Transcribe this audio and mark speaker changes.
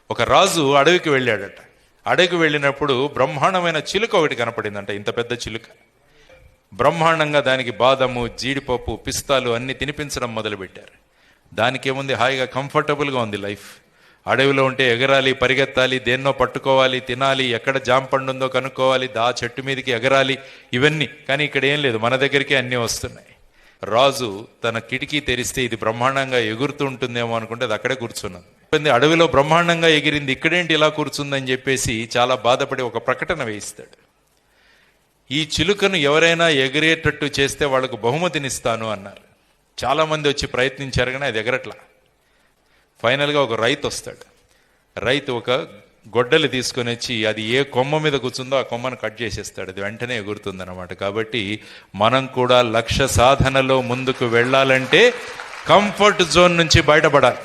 Speaker 1: ఒక రాజు అడవికి వెళ్ళాడట. అడవికి వెళ్ళినప్పుడు బ్రహ్మాండమైన చిలుక ఒకటి కనపడిందంట, ఇంత పెద్ద చిలుక. బ్రహ్మాండంగా దానికి బాదము, జీడిపప్పు, పిస్తాలు అన్ని తినిపించడం మొదలుపెట్టారు. దానికేముంది, హాయిగా కంఫర్టబుల్గా ఉంది లైఫ్. అడవిలో ఉంటే ఎగరాలి, పరిగెత్తాలి, దేన్నో పట్టుకోవాలి, తినాలి, ఎక్కడ జామ పండు ఉందో కనుక్కోవాలి, చెట్టు మీదకి ఎగరాలి, ఇవన్నీ. కానీ ఇక్కడ ఏం లేదు, మన దగ్గరికి అన్నీ వస్తున్నాయి. రాజు తన కిటికీ తెరిస్తే ఇది బ్రహ్మాండంగా ఎగురుతూ ఉంటుందేమో అనుకుంటే అది అక్కడే కూర్చున్నది. అడవిలో బ్రహ్మాండంగా ఎగిరింది, ఇక్కడేంటి ఇలా కూర్చుందని చెప్పేసి చాలా బాధపడి ఒక ప్రకటన వేయిస్తాడు. ఈ చిలుకను ఎవరైనా ఎగిరేటట్టు చేస్తే వాళ్ళకు బహుమతినిస్తాను అన్నారు. చాలామంది వచ్చి ప్రయత్నించారు, కానీ అది ఎగరట్లా. ఫైనల్గా ఒక రైతు వస్తాడు. రైతు ఒక గొడ్డలి తీసుకొని వచ్చి అది ఏ కొమ్మ మీద కూర్చుందో ఆ కొమ్మను కట్ చేసేస్తాడు. అది వెంటనే ఎగురుతుంది అనమాట. కాబట్టి మనం కూడా లక్ష్య సాధనలో ముందుకు వెళ్ళాలంటే కంఫర్ట్ జోన్ నుంచి బయటపడాలి.